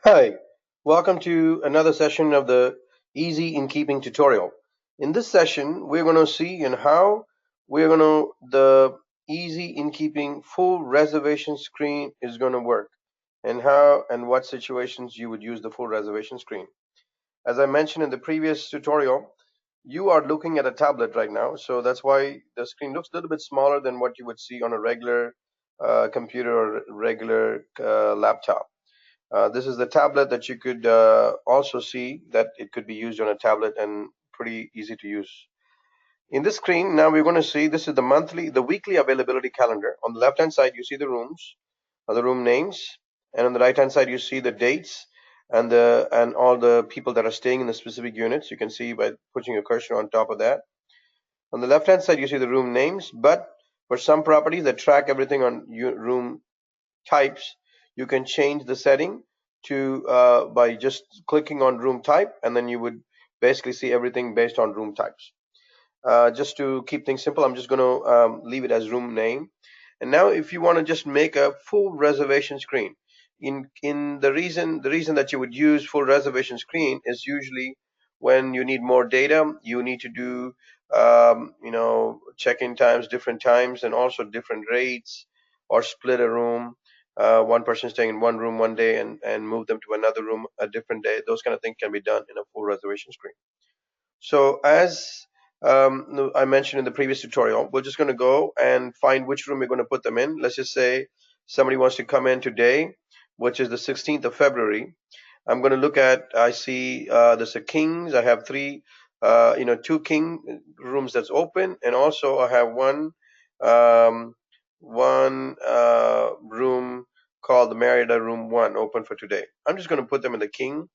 Hi, welcome to another session of the Easy Innkeeping tutorial. In this session, we're going to see how the Easy Innkeeping full reservation screen is going to work, and how and what situations you would use the full reservation screen. As I mentioned in the previous tutorial, you are looking at a tablet right now, so that's why the screen looks a little bit smaller than what you would see on a regular computer or regular laptop. This is the tablet that you could also see that it could be used on a tablet and pretty easy to use. In this screen, now we're going to see this is the weekly availability calendar. On the left hand side, you see the rooms, or the room names, and on the right hand side, you see the dates and all the people that are staying in the specific units. You can see by putting your cursor on top of that. On the left hand side, you see the room names, but for some properties that track everything on room types, you can change the setting to by just clicking on room type, and then you would basically see everything based on room types. Just to keep things simple, I'm just going to leave it as room name. And now, if you want to just make a full reservation screen, in the reason that you would use full reservation screen is usually when you need more data, you need to do check-in times, different times, and also different rates, or split a room. One person staying in one room one day and move them to another room a different day. Those kind of things can be done in a full reservation screen. So as no, I mentioned in the previous tutorial, we're just going to go and find which room we're going to put them in. Let's just say somebody wants to come in today, which is the 16th of February. I'm going to look at, I see there's a kings. I have two king rooms that's open, and also I have um, one room called the Marietta Room 1 open for today. I'm just going to put them in the king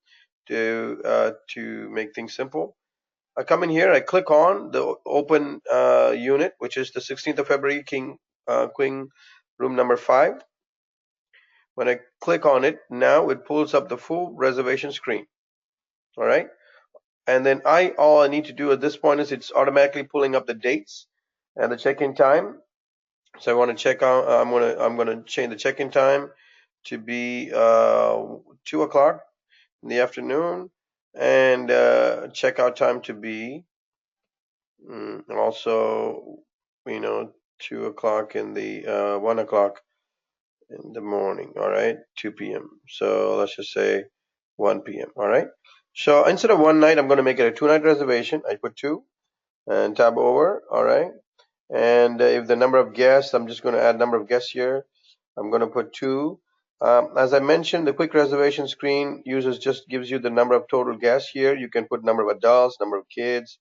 to make things simple. I come in here, I click on the open unit, which is the 16th of February Queen room number 5. When I click on it, now it pulls up the full reservation screen. All right. And then all I need to do at this point is it's automatically pulling up the dates and the check-in time. So I want to check out, I'm gonna change the check-in time to be 2 o'clock in the afternoon, and checkout time to be also, 2 o'clock in the 1 o'clock in the morning. All right, 2 p.m. So let's just say 1 p.m. All right. So instead of one night, I'm going to make it a two-night reservation. I put two and tab over. All right. And if the number of guests, I'm just going to add number of guests here. I'm going to put two. As I mentioned, the quick reservation screen uses just gives you the number of total guests here. You can put number of adults, number of kids,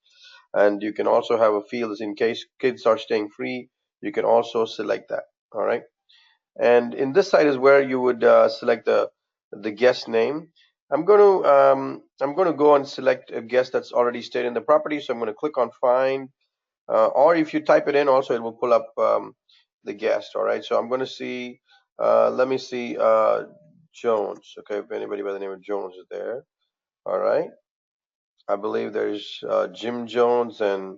and you can also have a field in case kids are staying free. You can also select that. All right. And in this side is where you would select the guest name. I'm going to go and select a guest that's already stayed in the property. So I'm going to click on find, or if you type it in, also it will pull up the guest. All right. So I'm going to see. Let me see. Jones. Okay. If anybody by the name of Jones is there. All right. I believe there's Jim Jones and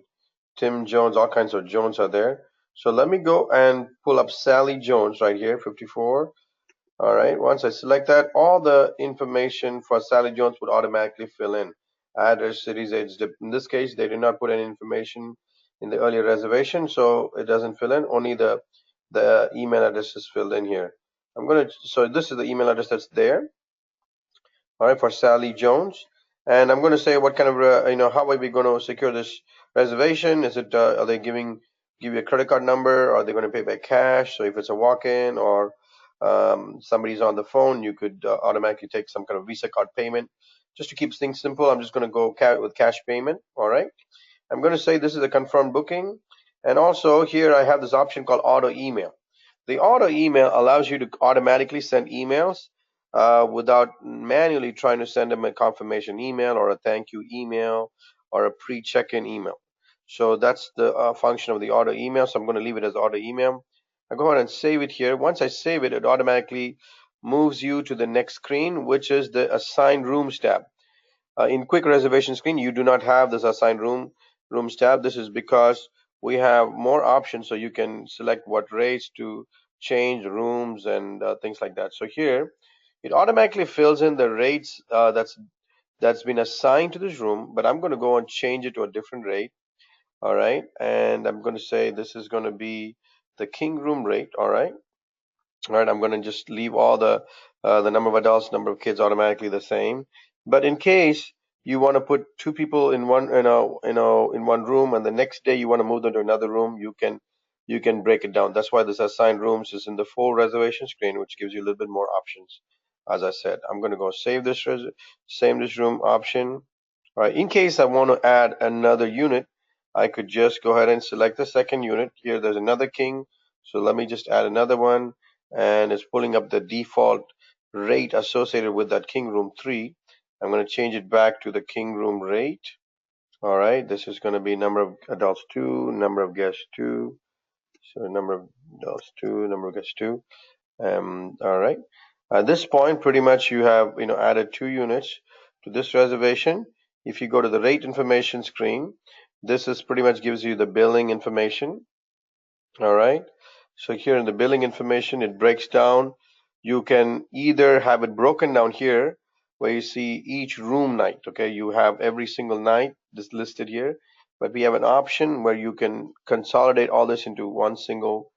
Tim Jones, all kinds of Jones are there. So let me go and pull up Sally Jones right here, 54. All right, once I select that, all the information for Sally Jones would automatically fill in. Address, cities, age. In this case, they did not put any information in the earlier reservation, so it doesn't fill in. Only the email address is filled in here. So this is the email address that's there. All right, for Sally Jones. And I'm going to say what kind of, how are we going to secure this reservation? Is it, are they give you a credit card number? Or are they going to pay by cash? So if it's a walk-in or somebody's on the phone, you could automatically take some kind of Visa card payment. Just to keep things simple, I'm just going to go with cash payment. All right. I'm going to say this is a confirmed booking. And also here I have this option called auto email. The auto email allows you to automatically send emails without manually trying to send them a confirmation email or a thank you email or a pre-check-in email. So that's the function of the auto email. So I'm going to leave it as auto email. I go ahead and save it here. Once I save it, it automatically moves you to the next screen, which is the assigned rooms tab. In quick reservation screen, you do not have this assigned rooms tab. This is because we have more options, so you can select what rates to change rooms and things like that. So here it automatically fills in the rates that's been assigned to this room, but I'm going to go and change it to a different rate. All right, and I'm going to say this is going to be the king room rate. All right. All right, I'm going to just leave all the number of adults, number of kids automatically the same. But in case you want to put two people in one, in one room, and the next day you want to move them to another room, you can break it down. That's why this assigned rooms is in the full reservation screen, which gives you a little bit more options. As I said, I'm going to go save this room option. All right, in case I want to add another unit, I could just go ahead and select the second unit. Here, there's another king. So let me just add another one, and it's pulling up the default rate associated with that king room 3. I'm going to change it back to the king room rate. All right, this is going to be number of adults 2, number of guests 2. So number of adults 2, number of guests 2. All right. At this point, pretty much you have added 2 units to this reservation. If you go to the rate information screen, this is pretty much gives you the billing information. All right. So here in the billing information, it breaks down. You can either have it broken down here where you see each room night. Okay. You have every single night this listed here, but we have an option where you can consolidate all this into one single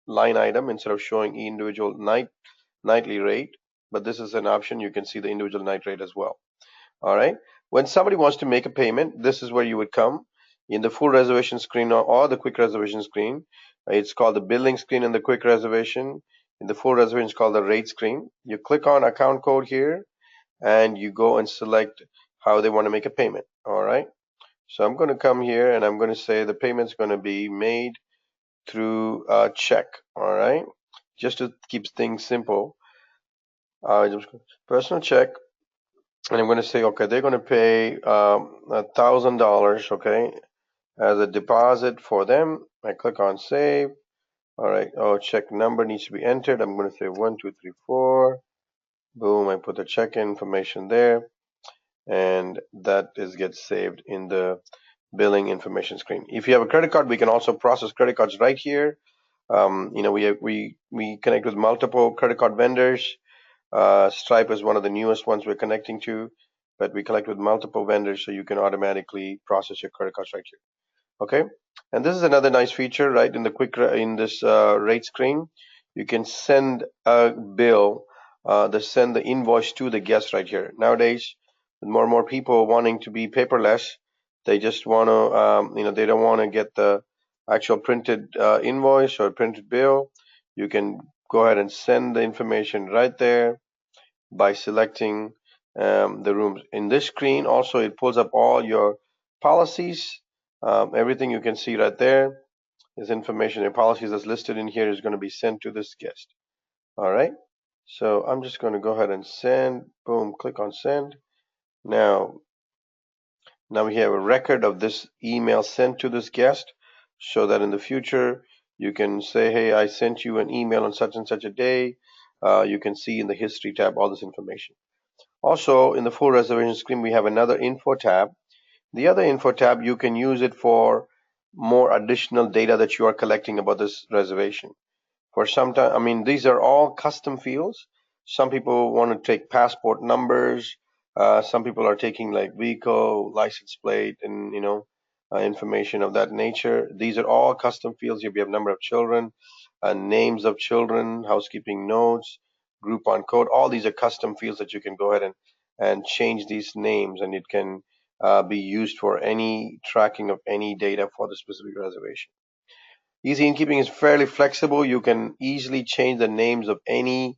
line item instead of showing individual nightly rate. But this is an option. You can see the individual night rate as well. All right. When somebody wants to make a payment, this is where you would come in the full reservation screen or the quick reservation screen. It's called the billing screen in the quick reservation. In the full reservation, it's called the rate screen. You click on account code here and you go and select how they want to make a payment. All right. So I'm going to come here and I'm going to say the payment's going to be made through a check. All right. Just to keep things simple, just personal check, and I'm going to say, okay, they're going to pay $1,000, okay, as a deposit for them. I click on save. All right. Oh, check number needs to be entered. I'm going to say 1234. Boom. I put the check information there, and that is gets saved in the billing information screen. If you have a credit card, we can also process credit cards right here. We connect with multiple credit card vendors. Stripe is one of the newest ones we're connecting to, but we connect with multiple vendors, so you can automatically process your credit cards right here. Okay, and this is another nice feature, right? In this rate screen, you can send a bill, send the invoice to the guest right here. Nowadays, with more and more people wanting to be paperless, they just want to, they don't want to get the actual printed invoice or printed bill. You can go ahead and send the information right there by selecting the rooms. In this screen, also, it pulls up all your policies. Everything you can see right there is information. Your policies that's listed in here is going to be sent to this guest. All right. So I'm just going to go ahead and send. Boom. Click on send. Now, now we have a record of this email sent to this guest, so that in the future you can say, hey, I sent you an email on such and such a day. You can see in the history tab all this information. Also, in the full reservation screen, we have another info tab. The other info tab, you can use it for more additional data that you are collecting about this reservation. For some time, I mean, these are all custom fields. Some people want to take passport numbers. Some people are taking like vehicle, license plate, and information of that nature. These are all custom fields. Here we have number of children, names of children, housekeeping notes, Groupon code. All these are custom fields that you can go ahead and change these names, and it can be used for any tracking of any data for the specific reservation. Easy Innkeeping is fairly flexible. You can easily change the names of any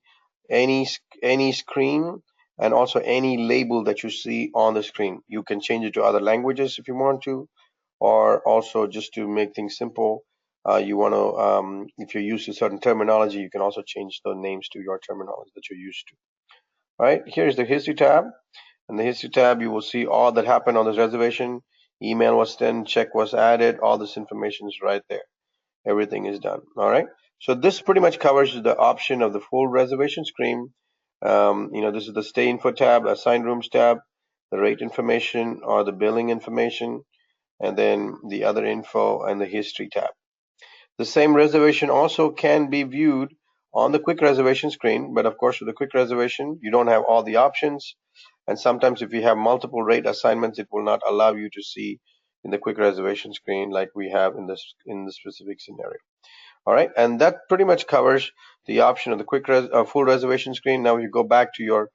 any screen, and also any label that you see on the screen. You can change it to other languages if you want to, or also just to make things simple. You want to, if you're used to certain terminology, you can also change the names to your terminology that you're used to. All right, here's the history tab. In the history tab, you will see all that happened on this reservation. Email was sent, check was added, all this information is right there. Everything is done. All right. So this pretty much covers the option of the full reservation screen. This is the stay info tab, assigned rooms tab, the rate information or the billing information, and then the other info and the history tab. The same reservation also can be viewed on the quick reservation screen. But of course, with the quick reservation, you don't have all the options. And sometimes if you have multiple rate assignments, it will not allow you to see in the quick reservation screen like we have in the specific scenario. All right, and that pretty much covers the option of the full reservation screen. Now, if you go back to your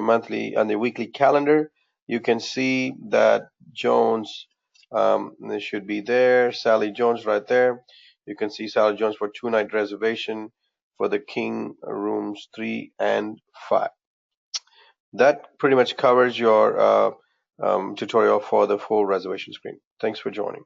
monthly and the weekly calendar, you can see that Jones, they should be there. Sally Jones right there. You can see Sally Jones for 2-night reservation for the King rooms 3 and 5. That pretty much covers your tutorial for the full reservation screen. Thanks for joining.